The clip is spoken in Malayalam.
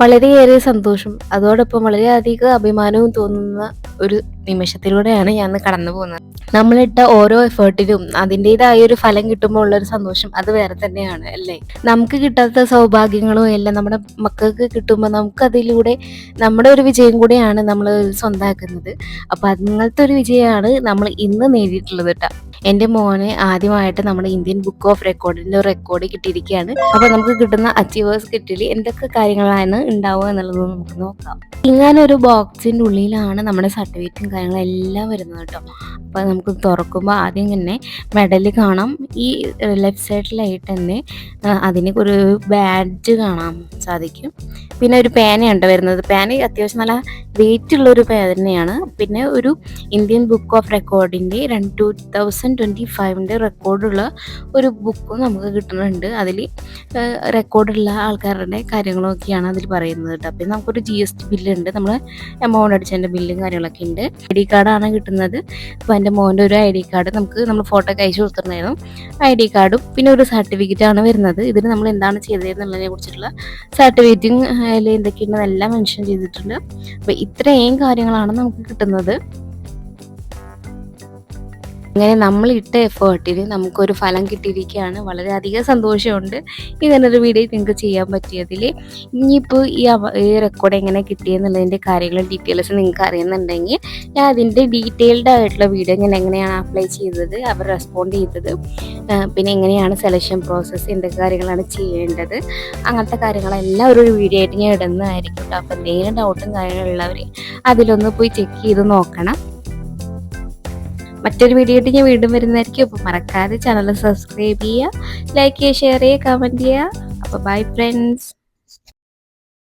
വളരെയേറെ സന്തോഷം അതോടൊപ്പം വളരെയധികം അഭിമാനവും തോന്നുന്ന ഒരു നിമിഷത്തിലൂടെയാണ് ഞാൻ കടന്നു പോകുന്നത്. നമ്മളിട്ട ഓരോ എഫേർട്ടിനും അതിൻ്റെതായ ഒരു ഫലം കിട്ടുമ്പോൾ ഉള്ളൊരു സന്തോഷം അത് വേറെ തന്നെയാണ് അല്ലേ. നമുക്ക് കിട്ടാത്ത സൗഭാഗ്യങ്ങളും എല്ലാം നമ്മുടെ മക്കൾക്ക് കിട്ടുമ്പോൾ നമുക്കതിലൂടെ നമ്മുടെ ഒരു വിജയം കൂടെയാണ് നമ്മൾ സ്വന്തമാക്കുന്നത്. അപ്പം അങ്ങനത്തെ ഒരു വിജയമാണ് നമ്മൾ ഇന്ന് നേടിയിട്ടുള്ളത് കേട്ടോ. എൻ്റെ മോന് ആദ്യമായിട്ട് നമ്മുടെ ഇന്ത്യൻ ബുക്ക് ഓഫ് റെക്കോർഡിൻ്റെ റെക്കോർഡ് കിട്ടിയിരിക്കുകയാണ്. അപ്പോൾ നമുക്ക് കിട്ടുന്ന അച്ചീവേഴ്സ് കിറ്റിൽ എന്തൊക്കെ കാര്യങ്ങളാണ് ഉണ്ടാവുക എന്നുള്ളത് നമുക്ക് നോക്കാം. ഇങ്ങനെ ഒരു ബോക്സിൻ്റെ ഉള്ളിലാണ് നമ്മുടെ സർട്ടിഫിക്കറ്റും കാര്യങ്ങളെല്ലാം വരുന്നത് കേട്ടോ. അപ്പോൾ നമുക്ക് തുറക്കുമ്പോൾ ആദ്യം തന്നെ മെഡൽ കാണാം. ഈ ലെഫ്റ്റ് സൈഡിലായിട്ട് തന്നെ അതിന് ഒരു ബാഡ്ജ് കാണാൻ സാധിക്കും. പിന്നെ ഒരു പേനയുണ്ട് വരുന്നത്. പേന അത്യാവശ്യം നല്ല വെയിറ്റ് ഉള്ളൊരു പേന തന്നെയാണ്. പിന്നെ ഒരു ഇന്ത്യൻ ബുക്ക് ഓഫ് റെക്കോർഡിൻ്റെ 2025 റെക്കോർഡുള്ള ഒരു ബുക്കും നമുക്ക് കിട്ടുന്നുണ്ട്. അതിൽ റെക്കോർഡുള്ള ആൾക്കാരുടെ കാര്യങ്ങളൊക്കെയാണ് അതിൽ പറയുന്നത് കേട്ടോ. പിന്നെ നമുക്കൊരു GST ബില്ലുണ്ട്, നമ്മൾ എമൗണ്ട് അടിച്ചതിൻ്റെ ബില്ലും കാര്യങ്ങളൊക്കെ ഉണ്ട്. ID കാർഡാണ് കിട്ടുന്നത്. അപ്പോൾ എൻ്റെ മോൻ്റെ ഒരു ID കാർഡ് നമ്മൾ ഫോട്ടോ അയച്ചു കൊടുത്തിട്ടുണ്ടായിരുന്നു. ID കാർഡും പിന്നെ ഒരു സർട്ടിഫിക്കറ്റാണ് വരുന്നത്. ഇതിന് നമ്മൾ എന്താണ് ചെയ്തതെന്നുള്ളതിനെ കുറിച്ചിട്ടുള്ള സർട്ടിഫിക്കറ്റും അതിൽ എന്തൊക്കെയുണ്ടെന്നെല്ലാം മെൻഷൻ ചെയ്തിട്ടുണ്ട്. അപ്പോൾ ഇത്രയും കാര്യങ്ങളാണ് നമുക്ക് കിട്ടുന്നത്. അങ്ങനെ നമ്മളിട്ട എഫേർട്ടിന് നമുക്കൊരു ഫലം കിട്ടിയിരിക്കുകയാണ്. വളരെയധികം സന്തോഷമുണ്ട് ഇങ്ങനൊരു വീഡിയോ നിങ്ങൾക്ക് ചെയ്യാൻ പറ്റിയതിൽ. ഇനിയിപ്പോൾ ഈ റെക്കോർഡ് എങ്ങനെ കിട്ടിയെന്നുള്ളതിൻ്റെ കാര്യങ്ങളും ഡീറ്റെയിൽസ് നിങ്ങൾക്ക് അറിയുന്നുണ്ടെങ്കിൽ ഞാൻ അതിൻ്റെ ഡീറ്റെയിൽഡ് ആയിട്ടുള്ള വീഡിയോ ഞാൻ എങ്ങനെയാണ് അപ്ലൈ ചെയ്തത്, അവർ റെസ്പോണ്ട് ചെയ്തത്, പിന്നെ എങ്ങനെയാണ് സെലക്ഷൻ പ്രോസസ്സ്, എന്തൊക്കെ കാര്യങ്ങളാണ് ചെയ്യേണ്ടത്, അങ്ങനത്തെ കാര്യങ്ങളെല്ലാം ഒരു വീഡിയോ ആയിട്ട് ഞാൻ ഇടുന്നതായിരിക്കും കേട്ടോ. അപ്പോൾ എന്തെങ്കിലും ഡൗട്ടും കാര്യങ്ങളുള്ളവർ അതിലൊന്ന് പോയി ചെക്ക് ചെയ്ത് നോക്കണം. മറ്റൊരു വീഡിയോ ആയിട്ട് ഞാൻ വീണ്ടും വരുന്നതായിരിക്കും. അപ്പോൾ മറക്കാതെ ചാനൽ സബ്സ്ക്രൈബ് ചെയ്യുക, ലൈക്ക് ചെയ്യുക, ഷെയർ ചെയ്യുക, കമൻറ്റ് ചെയ്യുക. അപ്പോൾ ബൈ ഫ്രണ്ട്സ്.